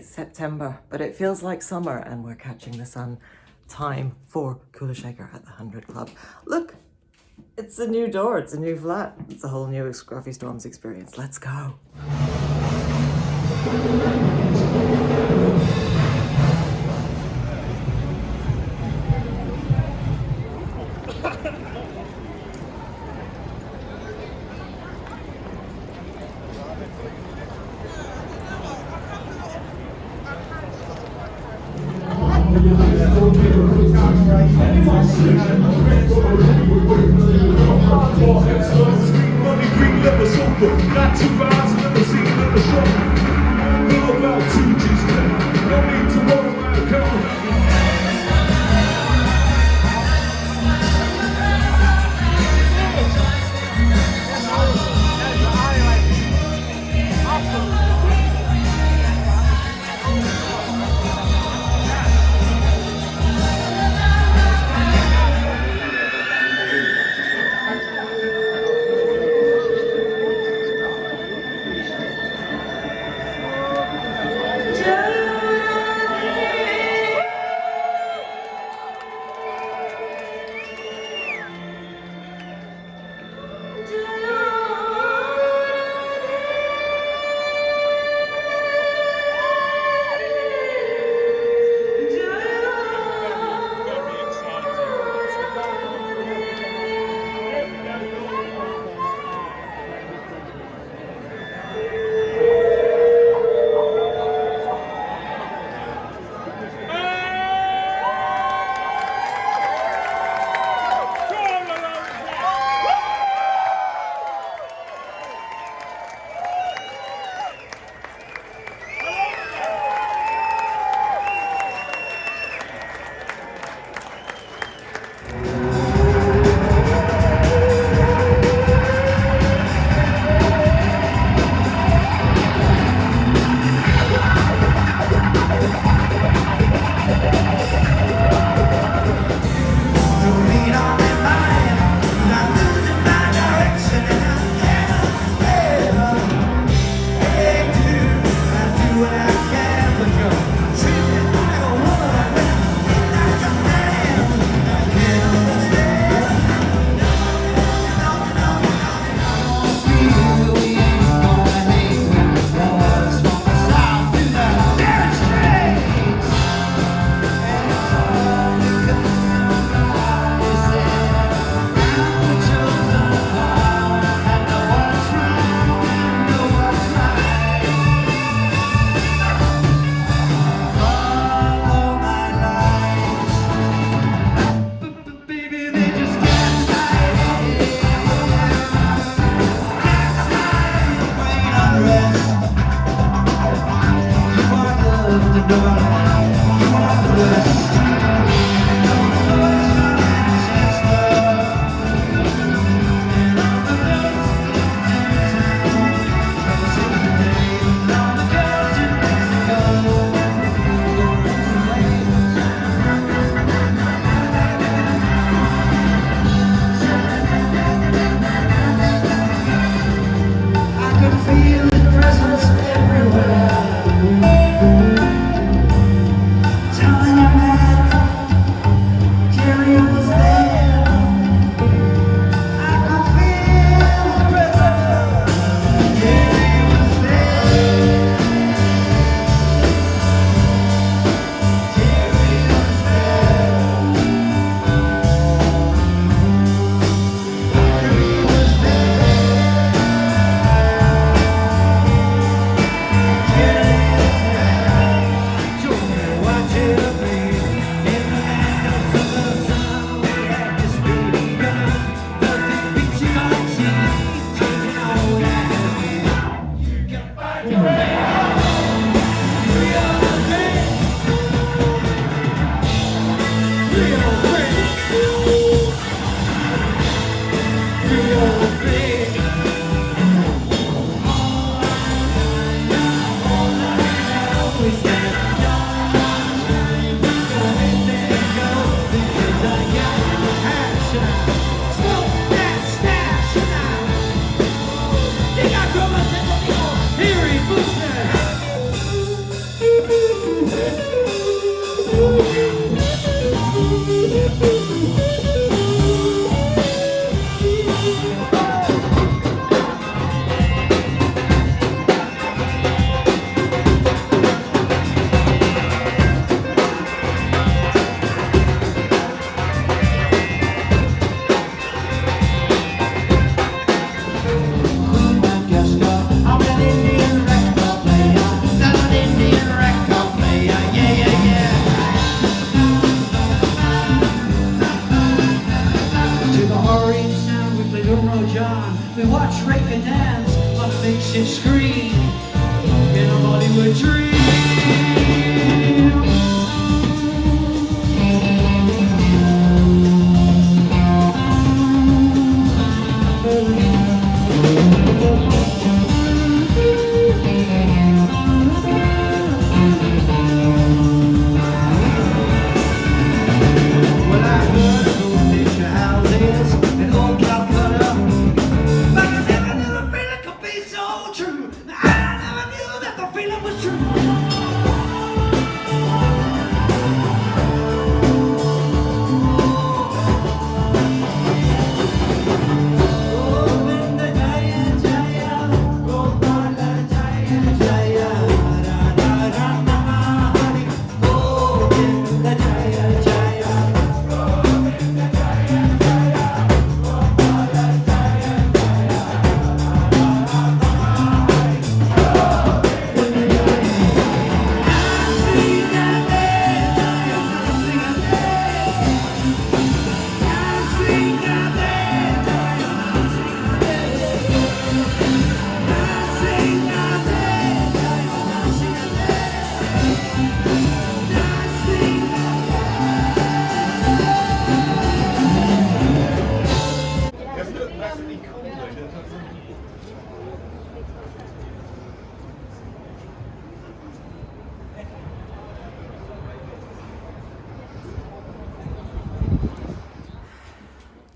It's September, but it feels like summer and we're catching the sun. Time for Kula Shaker at the 100 Club. Look, it's a new door, it's a new flat. It's a whole new Scruffy Storms experience. Let's go. Got two eyes, never seen never show. Know about two G's now. No need to worry about a count.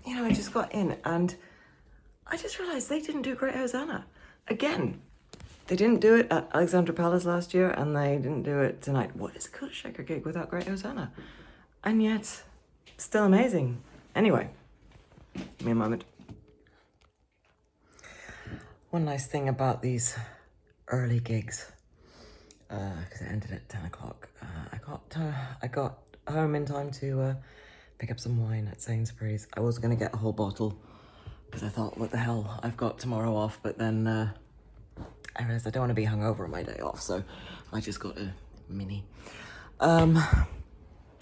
You know, I just got in and I just realised they didn't do Great Hosanna. Again, they didn't do it at Alexandra Palace last year and they didn't do it tonight. What is a Kula Shaker gig without Great Hosanna? And yet, still amazing. Anyway, give me a moment. One nice thing about these early gigs, because it ended at 10 o'clock, I got home in time to pick up some wine at Sainsbury's. I was going to get a whole bottle because I thought, what the hell, I've got tomorrow off, but then I realised I don't want to be hungover on my day off, so I just got a mini.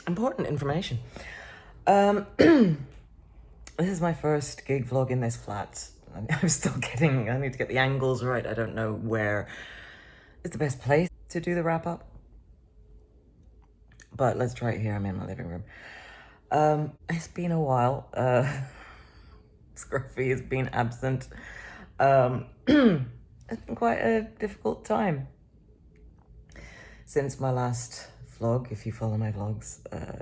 Important information. This is my first gig vlog in this flat. I'm still getting, I need to get the angles right. I don't know where is the best place to do the wrap up. But let's try it here. I'm in my living room. It's been a while. Scruffy has been absent. It's been quite a difficult time since my last vlog. If you follow my vlogs,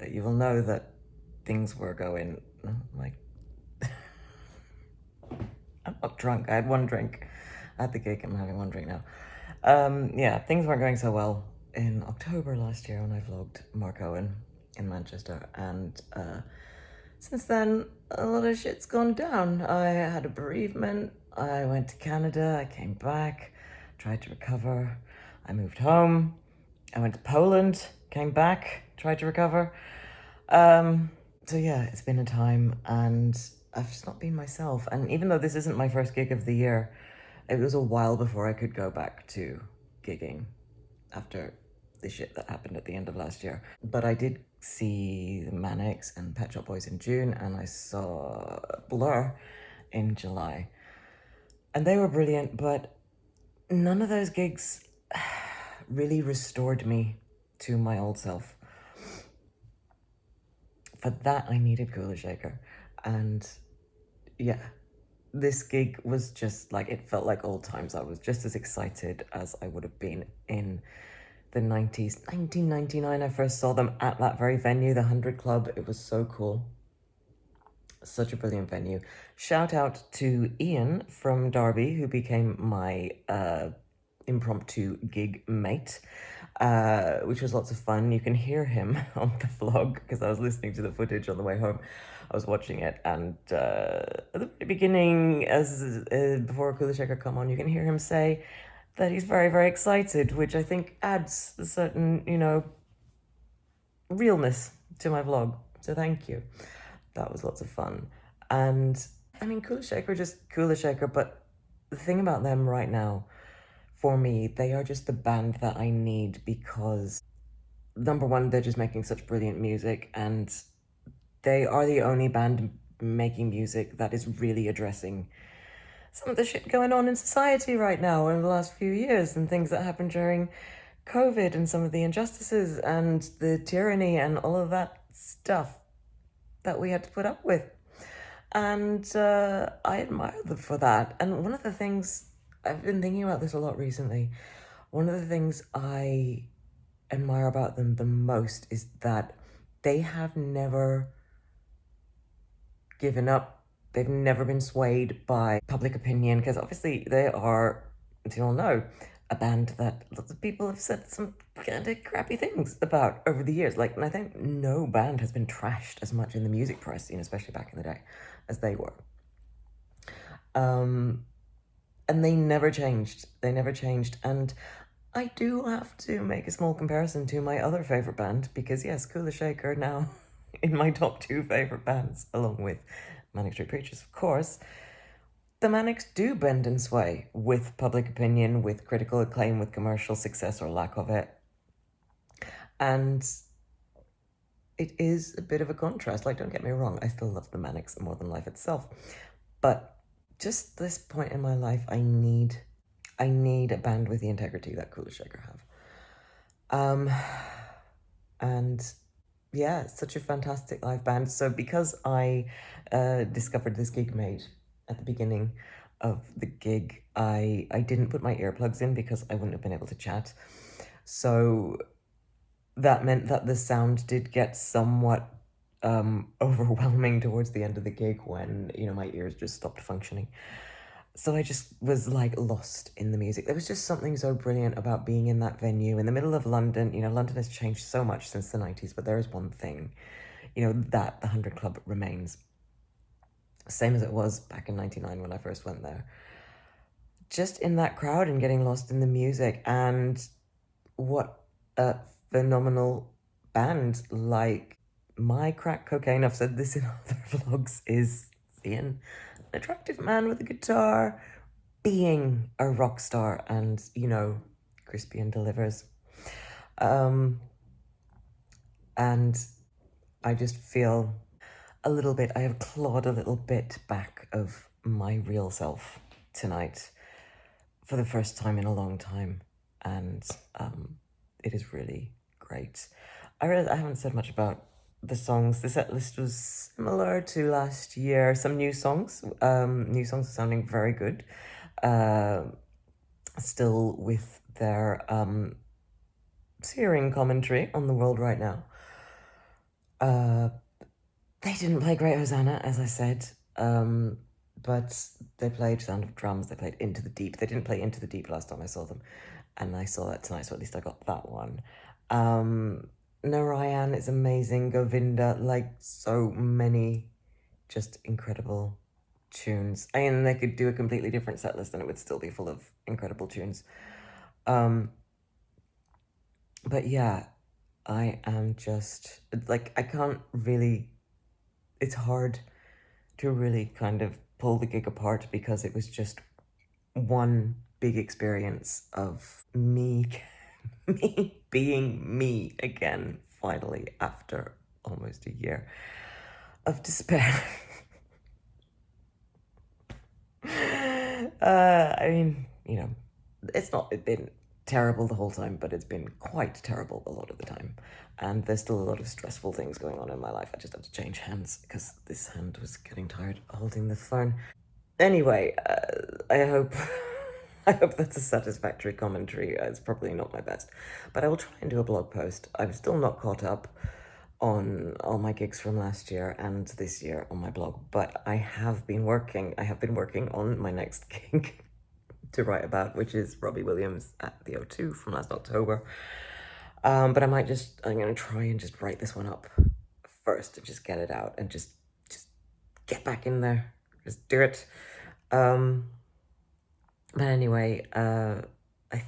you will know that things were going like I'm not drunk. I had one drink at the gig. I'm having one drink now. Yeah, things weren't going so well in October last year when I vlogged Mark Owen in Manchester, and since then a lot of shit's gone down. I had a bereavement. I went to Canada. I came back, tried to recover. I moved home. I went to Poland, came back, tried to recover. So yeah, it's been a time and I've just not been myself. And even though this isn't my first gig of the year, it was a while before I could go back to gigging after the shit that happened at the end of last year. But I did see the Manics and Pet Shop Boys in June, and I saw Blur in July. And they were brilliant, but none of those gigs really restored me to my old self. For that, I needed Kula Shaker. And yeah, this gig was just like, it felt like old times. I was just as excited as I would have been in the 90s. 1999, I first saw them at that very venue, the 100 Club. It was so cool. Such a brilliant venue. Shout out to Ian from Derby, who became my impromptu gig mate, which was lots of fun. You can hear him on the vlog because I was listening to the footage on the way home. I was watching it, and at the beginning, as before Kula Shaker come on, you can hear him say that he's very, very excited, which I think adds a certain, you know, realness to my vlog. So thank you. That was lots of fun. And I mean, Kula Shaker, just Kula Shaker, but the thing about them right now, for me, they are just the band that I need because, number one, they're just making such brilliant music, and they are the only band making music that is really addressing some of the shit going on in society right now over the last few years, and things that happened during COVID, and some of the injustices and the tyranny and all of that stuff that we had to put up with. And I admire them for that. And one of the things, I've been thinking about this a lot recently, one of the things I admire about them the most is that they have never given up. They've never been swayed by public opinion, because obviously they are, as you all know, a band that lots of people have said some kind of crappy things about over the years. Like, and I think no band has been trashed as much in the music press, especially back in the day, as they were. And they never changed. They never changed. And I do have to make a small comparison to my other favourite band, because yes, Kula Shaker now in my top 2 favourite bands, along with Manic Street Preachers, of course. The Manics do bend and sway with public opinion, with critical acclaim, with commercial success or lack of it. And it is a bit of a contrast. Like, don't get me wrong, I still love the Manics more than life itself. But just this point in my life, I need a band with the integrity that Kula Shaker have. And yeah, it's such a fantastic live band. So because I discovered this gig mate at the beginning of the gig, I didn't put my earplugs in because I wouldn't have been able to chat. So that meant that the sound did get somewhat overwhelming towards the end of the gig when, my ears just stopped functioning. So I just was like lost in the music. There was just something so brilliant about being in that venue in the middle of London. London has changed so much since the 90s, but there is one thing, that the 100 Club remains. Same as it was back in 99 when I first went there. Just in that crowd and getting lost in the music. And what a phenomenal band. Like, my crack cocaine, I've said this in other vlogs, is Ian, an attractive man with a guitar, being a rock star, and, Crispian delivers. And I just feel I have clawed a little bit back of my real self tonight for the first time in a long time. And it is really great. I haven't said much about the songs. The set list was similar to last year. Some new songs. New songs are sounding very good. Still with their searing commentary on the world right now. They didn't play Great Hosanna, as I said, but they played Sound of Drums, they played Into the Deep. They didn't play Into the Deep last time I saw them, and I saw that tonight, so at least I got that one. Narayan is amazing, Govinda, like so many just incredible tunes. And they could do a completely different set list and it would still be full of incredible tunes. But yeah, I am just, like, I can't really, it's hard to really kind of pull the gig apart because it was just one big experience of me being me again, finally, after almost a year of despair. I mean, it's been terrible the whole time, but it's been quite terrible a lot of the time. And there's still a lot of stressful things going on in my life. I just have to change hands because this hand was getting tired holding the phone. Anyway, I hope that's a satisfactory commentary. It's probably not my best, but I will try and do a blog post. I'm still not caught up on all my gigs from last year and this year on my blog, but I have been working on my next gig to write about, which is Robbie Williams at the O2 from last October. But I'm going to try and just write this one up first and just get it out and just get back in there. Just do it. But anyway, I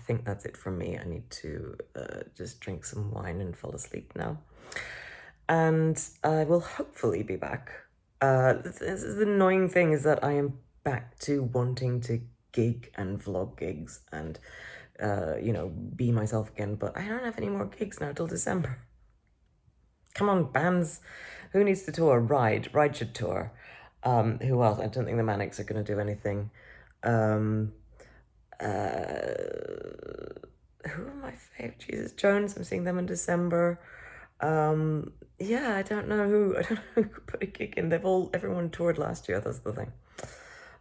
think that's it from me. I need to just drink some wine and fall asleep now. And I will hopefully be back. This is the annoying thing, is that I am back to wanting to gig and vlog gigs and, be myself again. But I don't have any more gigs now till December. Come on, bands. Who needs to tour? Ride should tour. Who else? I don't think the Manics are going to do anything. Who are my fave? Jesus Jones, I'm seeing them in December. Yeah, I don't know who could put a gig in. Everyone toured last year, that's the thing.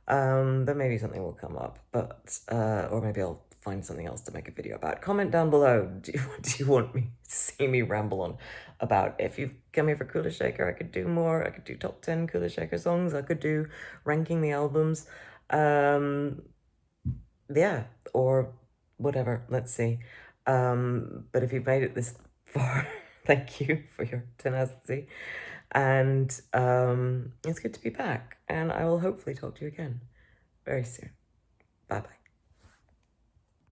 Then maybe something will come up, but, or maybe I'll find something else to make a video about. Comment down below, do you want me to see me ramble on about? If you've come here for Kula Shaker, I could do more. I could do top 10 Kula Shaker songs. I could do ranking the albums. Yeah, or whatever, let's see. But if you've made it this far, thank you for your tenacity. And it's good to be back. And I will hopefully talk to you again very soon. Bye-bye.